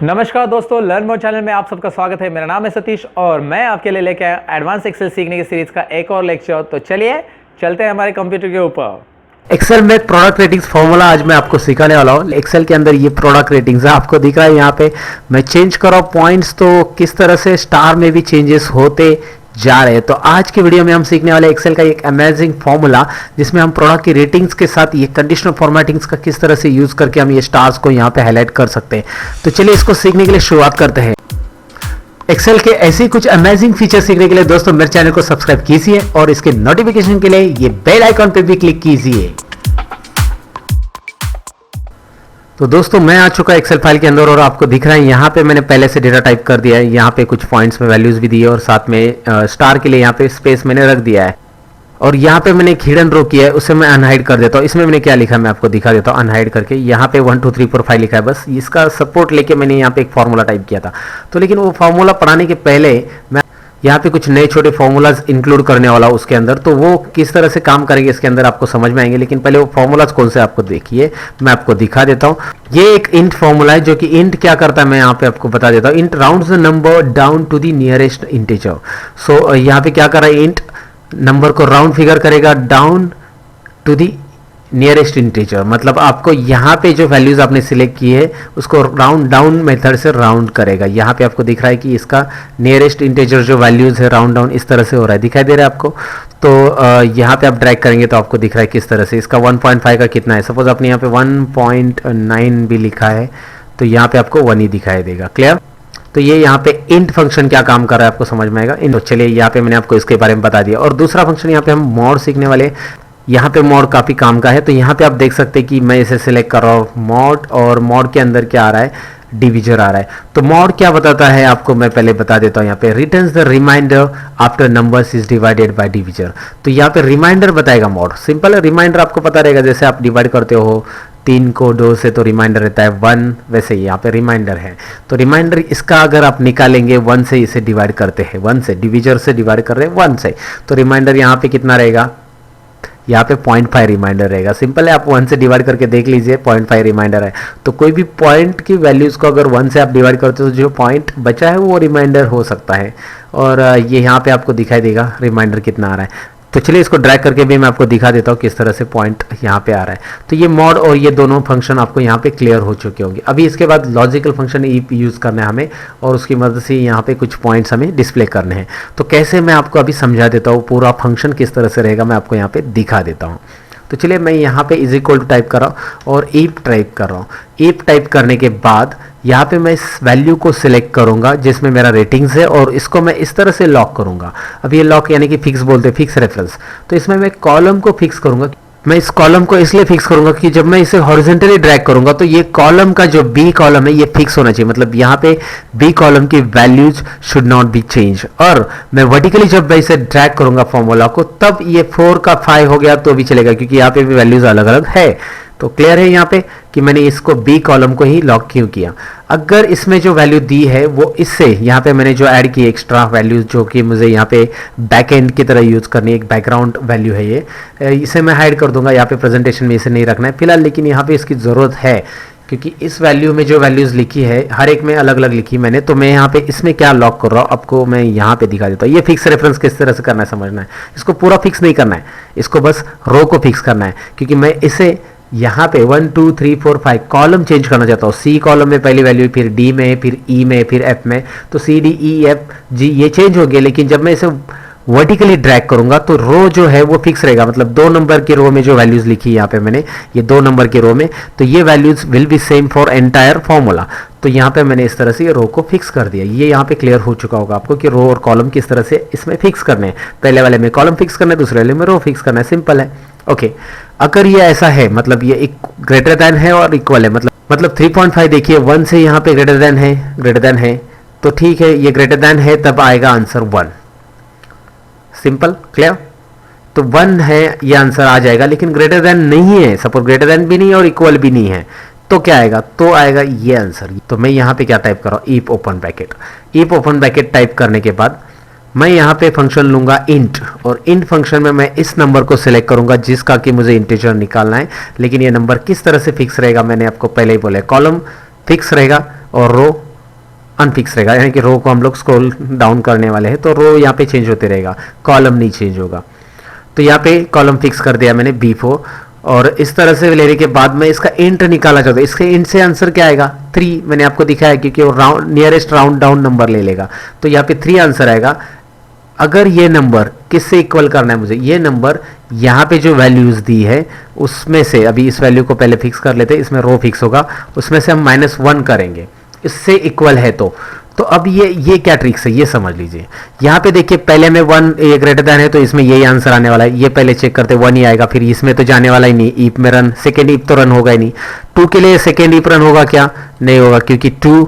नमस्कार दोस्तों, learn more channel में आप सबका स्वागत है। मेरा नाम है सतीश और मैं आपके लिए लेके आया एडवांस एक्सेल सीखने की सीरीज का एक और लेक्चर। तो चलिए चलते हैं हमारे कंप्यूटर के ऊपर। एक्सेल में प्रोडक्ट रेटिंग्स फॉर्मूला आज मैं आपको सिखाने वाला हूँ। एक्सेल के अंदर ये प्रोडक्ट रेटिंग्स है, आपको दिख रहा है यहाँ पे। मैं चेंज कर रहा हूँ पॉइंट्स, तो किस तरह से स्टार में भी चेंजेस होते जा रहे हैं। तो आज के वीडियो में हम सीखने वाले एक्सेल का एक अमेजिंग फॉर्मूला, जिसमें हम प्रोडक्ट की रेटिंग्स के साथ ये कंडीशनल फॉर्मेटिंग्स का किस तरह से यूज करके हम ये स्टार्स को यहाँ पे हाईलाइट कर सकते हैं। तो चलिए इसको सीखने के लिए शुरुआत करते हैं। एक्सेल के ऐसे कुछ अमेजिंग फीचर सीखने के लिए दोस्तों मेरे चैनल को सब्सक्राइब कीजिए और इसके नोटिफिकेशन के लिए ये बेल आइकॉन पे भी क्लिक कीजिए। तो दोस्तों मैं आ चुका एक्सेल फाइल के अंदर और आपको दिख रहा है यहाँ पे मैंने पहले से डेटा टाइप कर दिया है। यहाँ पे कुछ पॉइंट्स में वैल्यूज भी दी है और साथ में स्टार के लिए यहाँ पे स्पेस मैंने रख दिया है। और यहाँ पे मैंने एक हिडन रो किया है, उसे मैं अनहाइड कर देता हूँ। इसमें मैंने क्या लिखा है मैं आपको दिखा देता हूँ अनहाइड करके। यहाँ पे 1 2 3 4 5 लिखा है, बस इसका सपोर्ट लेके मैंने यहाँ पे एक फॉर्मूला टाइप किया था। तो लेकिन वो फॉर्मूला पढ़ाने के पहले मैं यहाँ पे कुछ नए छोटे फॉर्मूलाज इंक्लूड करने वाला हूँ उसके अंदर। तो वो किस तरह से काम करेंगे इसके अंदर आपको समझ में आएंगे, लेकिन पहले वो फॉर्मूलाज कौन से आपको देखिए, मैं आपको दिखा देता हूँ। ये एक इंट फॉर्मूला है, जो कि इंट क्या करता है मैं यहाँ पे आपको बता देता हूँ। Int rounds the number down to the nearest integer. So यहाँ पे क्या कर रहा है, इंट नंबर को राउंड फिगर करेगा down to the nearest integer. मतलब आपको यहाँ पे जो वैल्यूज आपने सिलेक्ट की है उसको राउंड डाउन मेथड से राउंड करेगा। यहाँ पे आपको दिख रहा है कि इसका नियरेस्ट इंटीजर जो वैल्यूज है राउंड डाउन इस तरह से हो रहा है, दिखाई दे रहा है आपको। तो यहाँ पे आप ड्रैग करेंगे तो आपको दिख रहा है किस तरह से। इसका 1.5 का कितना है, सपोज आपने यहाँ पे 1.9 भी लिखा है तो यहाँ पे आपको 1 ही दिखाई देगा। क्लियर? तो ये यहाँ पे इंट फंक्शन क्या काम कर रहा है आपको समझ में आएगा। तो चलिए यहाँ पे मैंने आपको इसके बारे में बता दिया। और दूसरा फंक्शन यहाँ पे हम मोड सीखने वाले। यहाँ पे मोड काफ़ी काम का है। तो यहाँ पे आप देख सकते हैं कि मैं इसे सिलेक्ट कर रहा हूँ मोड, और मोड के अंदर क्या आ रहा है, डिविजर आ रहा है। तो मोड क्या बताता है आपको मैं पहले बता देता हूँ। यहाँ पे returns the remainder after numbers is divided by divisor. तो यहाँ पे रिमाइंडर बताएगा मोड। सिंपल है, रिमाइंडर आपको पता रहेगा, जैसे आप डिवाइड करते हो 3 को 2 से तो रिमाइंडर रहता है 1, वैसे ही यहाँ पे रिमाइंडर है। तो रिमाइंडर इसका अगर आप निकालेंगे 1 से इसे डिवाइड करते हैं, 1 से डिविजर से डिवाइड कर रहे हैं 1 से, तो रिमाइंडर यहाँ पे कितना रहेगा, यहाँ पे 0.5 रिमाइंडर रहेगा। सिंपल है, आप 1 से डिवाइड करके देख लीजिए 0.5 रिमाइंडर है। तो कोई भी पॉइंट की वैल्यूज़ को अगर 1 से आप डिवाइड करते हो तो जो पॉइंट बचा है वो रिमाइंडर हो सकता है। और ये यहाँ पे आपको दिखाई देगा रिमाइंडर कितना आ रहा है। तो चलिए इसको ड्रैग करके भी मैं आपको दिखा देता हूँ किस तरह से पॉइंट यहाँ पे आ रहा है। तो ये मॉड और ये दोनों फंक्शन आपको यहाँ पे क्लियर हो चुके होंगे। अभी इसके बाद लॉजिकल फंक्शन ईप यूज़ करना है हमें, और उसकी मदद से यहाँ पे कुछ पॉइंट्स हमें डिस्प्ले करने हैं। तो कैसे मैं आपको अभी समझा देता हूँ, पूरा फंक्शन किस तरह से रहेगा मैं आपको यहाँ पे दिखा देता हूँ। तो चलिए मैं यहाँ पे इज इक्वल टू टाइप कर रहा हूँ और ईप टाइप कर रहा हूँ। ईप टाइप करने के बाद यहाँ पे मैं इस वैल्यू को सिलेक्ट करूँगा जिसमें मेरा रेटिंग्स है, और इसको मैं इस तरह से लॉक करूँगा। अब ये लॉक यानी कि फिक्स बोलते हैं, फिक्स रेफरेंस। तो इसमें मैं कॉलम को फिक्स करूँगा। मैं इस कॉलम को इसलिए फिक्स करूंगा कि जब मैं इसे हॉरिजॉन्टली ड्रैग करूंगा तो ये कॉलम का जो बी कॉलम है ये फिक्स होना चाहिए। मतलब यहाँ पे बी कॉलम की values should not be change. और मैं वर्टिकली जब मैं इसे ड्रैग करूंगा फॉर्मूला को, तब ये 4 का 5 हो गया तो भी चलेगा, क्योंकि यहाँ पे भी वैल्यूज अलग अलग है। तो क्लियर है यहाँ पे कि मैंने इसको बी कॉलम को ही लॉक क्यों किया। अगर इसमें जो वैल्यू दी है वो इससे यहाँ पे मैंने जो ऐड की एक्स्ट्रा वैल्यूज, जो कि मुझे यहाँ पे बैक एंड की तरह यूज करनी है, एक बैकग्राउंड वैल्यू है ये, इसे मैं हाइड कर दूंगा। यहाँ पे प्रेजेंटेशन में इसे नहीं रखना है फिलहाल, लेकिन यहाँ पे इसकी जरूरत है क्योंकि इस वैल्यू में जो वैल्यूज लिखी है हर एक में अलग अलग लिखी मैंने। तो मैं यहाँ पे इसमें क्या लॉक कर रहा हूँ आपको मैं यहाँ पे दिखा देता हूँ। ये फिक्स रेफरेंस किस तरह से करना है समझना है। इसको पूरा फिक्स नहीं करना है, इसको बस रो को फिक्स करना है, क्योंकि मैं इसे यहाँ पे 1 2 3 4 5 कॉलम चेंज करना चाहता हूँ। सी कॉलम में पहली वैल्यू, फिर डी में, फिर ई में, फिर एफ में। तो C D E F G ये चेंज हो गया, लेकिन जब मैं इसे वर्टिकली ड्रैग करूंगा तो रो जो है वो फिक्स रहेगा। मतलब 2 नंबर की रो में जो वैल्यूज लिखी है यहाँ पे मैंने, ये 2 नंबर की रो में, तो ये values will be same for entire formula. तो यहाँ पे मैंने इस तरह से ये रो को फिक्स कर दिया। ये यहाँ पे क्लियर हो चुका होगा आपको कि रो और कॉलम किस तरह से इसमें फिक्स करने हैं। पहले वाले में कॉलम फिक्स करना है, दूसरे वाले में रो फिक्स करना है। सिंपल है। ओके, अगर ये ऐसा है मतलब ये एक ग्रेटर देन है और इक्वल है, मतलब 3.5 देखिए 1 से यहाँ पे ग्रेटर देन है तो ठीक है, ये ग्रेटर देन है तब आएगा आंसर 1। Simple, clear. तो 1 है ये आंसर आ जाएगा, लेकिन ग्रेटर देन नहीं है, सपोज ग्रेटर देन भी नहीं है और इक्वल भी नहीं है, तो क्या आएगा, तो आएगा ये आंसर। तो मैं यहाँ पे क्या टाइप कर रहा हूँ, ईप ओपन ब्रैकेट। ईप ओपन ब्रैकेट टाइप करने के बाद मैं यहाँ पे फंक्शन लूंगा इंट, और इंट फंक्शन में मैं इस नंबर को सिलेक्ट करूंगा जिसका कि मुझे इंटीजर निकालना है। लेकिन ये नंबर किस तरह से फिक्स रहेगा मैंने आपको पहले ही बोला, कॉलम फिक्स रहेगा और रो अनफिक्स रहेगा, यानी कि रो को हम लोग स्क्रॉल डाउन करने वाले हैं तो रो यहाँ पे चेंज होते रहेगा, कॉलम नहीं चेंज होगा। तो यहाँ पे कॉलम फिक्स कर दिया मैंने B4, और इस तरह से लेने के बाद मैं इसका इंट निकाला चाहता हूँ। इसके इंट से आंसर क्या आएगा 3, मैंने आपको दिखाया क्योंकि वो round nearest round down number ले लेगा, तो यहाँ पे 3 आंसर आएगा। अगर ये नंबर किससे इक्वल करना है मुझे, ये नंबर यहाँ पे जो वैल्यूज दी है उसमें से, अभी इस वैल्यू को पहले फिक्स कर लेते हैं, इसमें रो फिक्स होगा, उसमें से हम -1 करेंगे, इससे इक्वल है तो अब ये क्या ट्रिक्स है ये समझ लीजिए। यहाँ पे देखिए पहले में 1 ये ग्रेटर देन है तो इसमें यही आंसर आने वाला है, ये पहले चेक करते 1 ही आएगा, फिर इसमें तो जाने वाला ही नहीं, ईप में रन, सेकेंड ईप तो रन होगा ही नहीं। 2 के लिए सेकेंड ईप रन होगा क्या, नहीं होगा, क्योंकि 2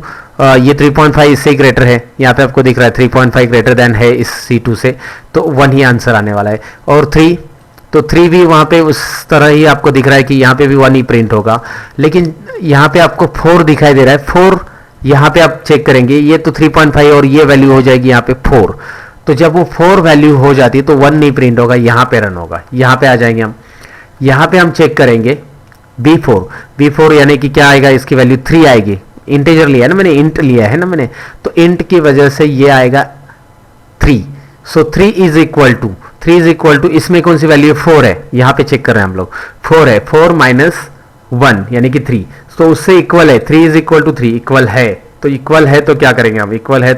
ये 3.5 इससे ग्रेटर है, यहाँ पे आपको दिख रहा है 3.5 ग्रेटर देन है इस C2 से, तो 1 ही आंसर आने वाला है। और 3, तो 3 भी वहाँ पे उस तरह ही आपको दिख रहा है कि यहाँ पे भी 1 ही प्रिंट होगा, लेकिन यहाँ पे आपको 4 दिखाई दे रहा है, 4 यहाँ पे आप चेक करेंगे, ये तो 3.5 और ये वैल्यू हो जाएगी यहाँ पे 4, तो जब वो 4 वैल्यू हो जाती है तो 1 नहीं प्रिंट होगा, यहाँ पे रन होगा। यहाँ पे आ जाएंगे हम, यहाँ पे हम चेक करेंगे B4 यानी कि क्या आएगा, इसकी वैल्यू 3 आएगी, इंटीजर लिया है ना मैंने, इंट लिया है ना मैंने, तो इंट की वजह से ये आएगा 3, सो 3 इज इक्वल टू इसमें कौन सी वैल्यू है 4 है, यहाँ पे चेक कर रहे हैं हम लोग 4 है, 4 - 1 यानी कि 3, तो उससे इक्वल है, 3 इज इक्वल टू 3 इक्वल है, तो इक्वल है तो क्या करेंगे हम, इक्वल है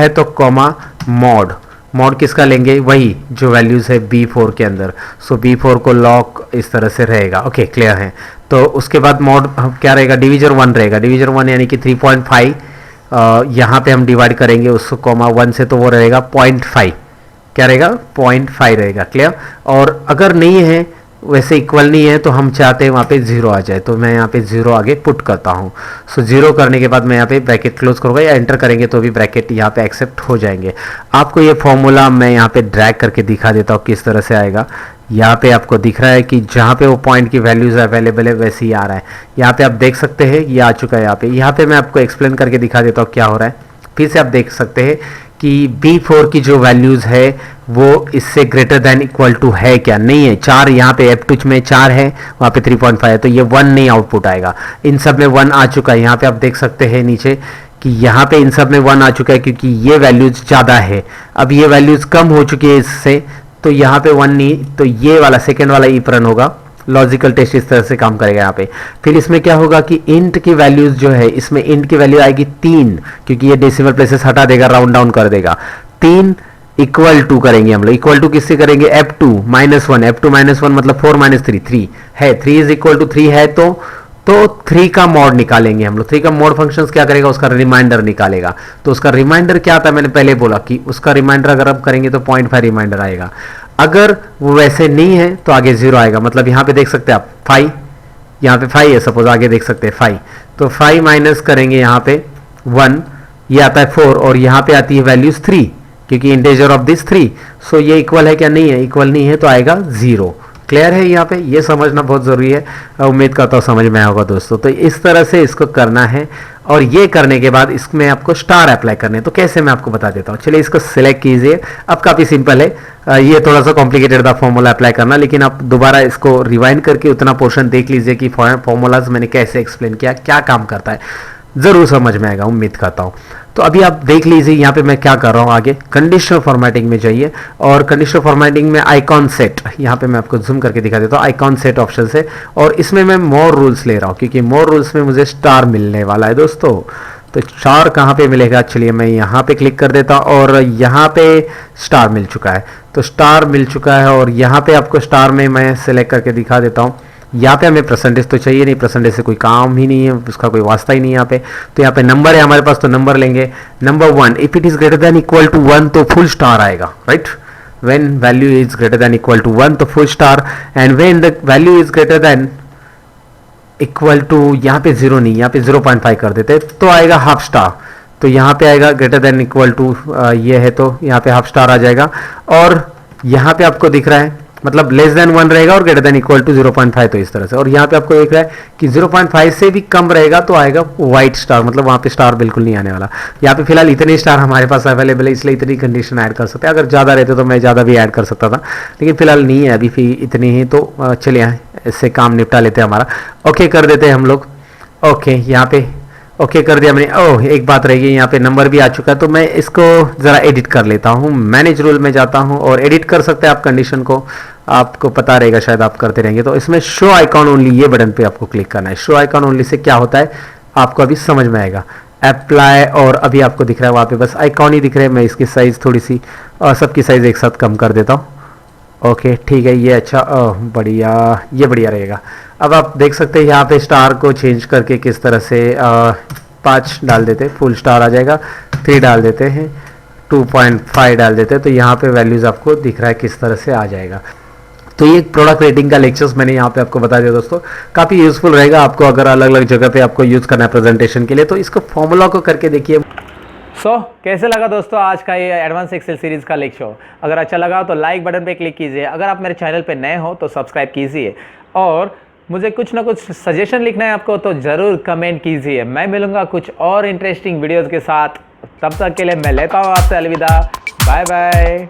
तो कॉमा मॉड किसका लेंगे, वही जो वैल्यूज है B4 के अंदर, सो B4 को लॉक इस तरह से रहेगा। ओके क्लियर है। तो उसके बाद मॉड क्या रहेगा, डिवीजर 1 रहेगा, डिवीजर 1 यानी कि 3.5, यहाँ पे हम डिवाइड करेंगे उसको कॉमा 1 से, तो वो रहेगा 0.5, क्या रहेगा 0.5 रहेगा, क्लियर। और अगर नहीं है वैसे इक्वल नहीं है तो हम चाहते हैं वहाँ पे 0 आ जाए, तो मैं यहाँ पे 0 आगे पुट करता हूँ। सो 0 करने के बाद मैं यहाँ पे ब्रैकेट क्लोज करूँगा, या एंटर करेंगे तो भी ब्रैकेट यहाँ पे एक्सेप्ट हो जाएंगे। आपको ये फॉर्मूला मैं यहाँ पे ड्रैग करके दिखा देता हूँ किस तरह से आएगा। यहाँ पे आपको दिख रहा है कि जहाँ पे वो पॉइंट की वैल्यूज अवेलेबल है वैसे ही आ रहा है, यहाँ पे आप देख सकते हैं ये आ चुका है। यहाँ पे मैं आपको एक्सप्लेन करके दिखा देता हूँ क्या हो रहा है, फिर से आप देख सकते हैं कि B4 की जो वैल्यूज है वो इससे ग्रेटर देन इक्वल टू है क्या, नहीं है, 4 यहाँ पे F2 में 4 है, वहाँ पे 3.5 है, तो ये 1 नहीं आउटपुट आएगा। इन सब में 1 आ चुका है, यहाँ पे आप देख सकते हैं नीचे कि यहाँ पे इन सब में 1 आ चुका है, क्योंकि ये वैल्यूज ज़्यादा है। अब ये वैल्यूज कम हो चुकी है इससे, तो यहाँ पे 1 नहीं, तो ये वाला सेकेंड वाला ईप रन होगा। लॉजिकल टेस्ट इस तरह से काम करेगा यहाँ पे। फिर इसमें क्या होगा कि इंट की वैल्यूज जो है, इसमें इंट की वैल्यू आएगी 3, क्योंकि ये डेसिमल प्लेसेस हटा देगा, राउंड डाउन कर देगा। 3 इक्वल टू करेंगे हम लोग, इक्वल टू किससे करेंगे, F2 -1, F2 -1 मतलब 4 - 3 3 है, 3 इज इक्वल टू 3 है, तो 3 का मॉड निकालेंगे हम लोग। 3 का मॉड फंक्शंस क्या करेगा, उसका रिमाइंडर निकालेगा। तो उसका रिमाइंडर क्या आता है, मैंने पहले बोला कि उसका रिमाइंडर अगर आप करेंगे तो 0.5 रिमाइंडर आएगा। अगर वो वैसे नहीं है तो आगे 0 आएगा। मतलब यहाँ पे देख सकते हैं आप 5, यहाँ पे 5 है सपोज, आगे देख सकते हैं 5, तो 5 माइनस करेंगे यहाँ पे 1, ये आता है 4, और यहाँ पे आती है वैल्यूज 3, क्योंकि इंटीजर ऑफ दिस 3। सो ये इक्वल है क्या, नहीं है, इक्वल नहीं है तो आएगा 0। क्लियर है, यहाँ पे ये समझना बहुत ज़रूरी है, उम्मीद करता हूँ समझ में आया होगा दोस्तों। तो इस तरह से इसको करना है, और ये करने के बाद इसमें आपको स्टार अप्लाई करने हैं। तो कैसे मैं आपको बता देता हूँ, चलिए इसको सिलेक्ट कीजिए। अब काफ़ी सिंपल है, ये थोड़ा सा कॉम्प्लिकेटेड था फॉर्मूला अप्लाई करना, लेकिन आप दोबारा इसको रिवाइंड करके उतना पोर्शन देख लीजिए कि फॉर्मूलाज मैंने कैसे एक्सप्लेन किया, क्या काम करता है, ज़रूर समझ में आएगा, उम्मीद करता हूँ। तो अभी आप देख लीजिए यहाँ पे मैं क्या कर रहा हूँ। आगे कंडीशनल फॉर्मेटिंग में जाइए, और कंडीशनल फॉर्मेटिंग में आइकॉन सेट, यहाँ पे मैं आपको जूम करके दिखा देता हूँ, आइकॉन सेट ऑप्शन से, और इसमें मैं मोर रूल्स ले रहा हूँ, क्योंकि मोर रूल्स में मुझे स्टार मिलने वाला है दोस्तों। तो स्टार कहाँ पे मिलेगा, चलिए मैं यहाँ पे क्लिक कर देता हूँ, और यहाँ पे स्टार मिल चुका है। तो स्टार मिल चुका है, और यहाँ पे आपको स्टार में मैं सिलेक्ट करके दिखा देता हूँ। यहाँ पे हमें परसेंटेज तो चाहिए नहीं, परसेंटेज से कोई काम ही नहीं है, उसका कोई वास्ता ही नहीं है यहाँ पे। तो यहाँ पे नंबर है हमारे पास, तो नंबर लेंगे। Number 1, if it is greater than equal to 1 तो फुल स्टार आएगा, right. When value is greater than equal to 1 तो full star, and when the value is greater than equal to, यहाँ पे 0 नहीं, यहाँ पे 0.5 कर देते तो आएगा हाफ स्टार। तो यहाँ पे आएगा ग्रेटर देन इक्वल टू ये है, तो यहाँ पे हाफ स्टार आ जाएगा। और यहाँ पे आपको दिख रहा है, मतलब लेस देन 1 रहेगा और ग्रेटर देन इक्वल टू 0.5, तो इस तरह से। और यहाँ पे आपको दिख रहा है कि 0.5 से भी कम रहेगा तो आएगा व्हाइट स्टार, मतलब वहाँ पे स्टार बिल्कुल नहीं आने वाला। यहाँ पे फिलहाल इतने स्टार हमारे पास अवेलेबल है, इसलिए इतनी कंडीशन ऐड कर सकते हैं। अगर ज़्यादा रहते तो मैं ज़्यादा भी ऐड कर सकता था, लेकिन फिलहाल नहीं है, अभी फिर इतनी ही। तो चलिए इससे काम निपटा लेते हैं हमारा। ओके कर देते हैं हम लोग। ओके यहाँ पे ओके कर दिया मैंने। ओह एक बात रह गई, यहाँ पे नंबर भी आ चुका है, तो मैं इसको ज़रा एडिट कर लेता हूँ। मैनेज रूल में जाता हूँ और एडिट कर सकते हैं आप कंडीशन को, आपको पता रहेगा शायद, आप करते रहेंगे। तो इसमें शो आइकॉन ओनली, ये बटन पे आपको क्लिक करना है। शो आइकॉन ओनली से क्या होता है आपको अभी समझ में आएगा। अप्लाई, और अभी आपको दिख रहा है वहाँ पे बस आइकॉन ही दिख रहे हैं। मैं इसकी साइज़ थोड़ी सी सबकी साइज़ एक साथ कम कर देता हूँ। ओके ठीक है, ये अच्छा, बढ़िया, ये बढ़िया रहेगा। अब आप देख सकते हैं यहाँ पे स्टार को चेंज करके किस तरह से 5 डाल देते हैं, फुल स्टार आ जाएगा। 3 डाल देते हैं, 2.5 डाल देते हैं, तो यहाँ पे वैल्यूज़ आपको दिख रहा है किस तरह से आ जाएगा। तो ये प्रोडक्ट रेटिंग का लेक्चर्स मैंने यहाँ पे आपको बता दिया दोस्तों, काफ़ी यूज़फुल रहेगा आपको अगर अलग अलग जगह पे आपको यूज़ करना है प्रेजेंटेशन के लिए। तो इसको फॉर्मूला को करके देखिए। कैसे लगा दोस्तों आज का ये एडवांस एक्सेल सीरीज का लेक्चर? अगर अच्छा लगा तो लाइक बटन पे क्लिक कीजिए। अगर आप मेरे चैनल पे नए हो तो सब्सक्राइब कीजिए, और मुझे कुछ ना कुछ सजेशन लिखना है आपको तो ज़रूर कमेंट कीजिए। मैं मिलूंगा कुछ और इंटरेस्टिंग वीडियोज़ के साथ। तब तक के लिए मैं लेता हूँ आपसे अलविदा। Bye bye.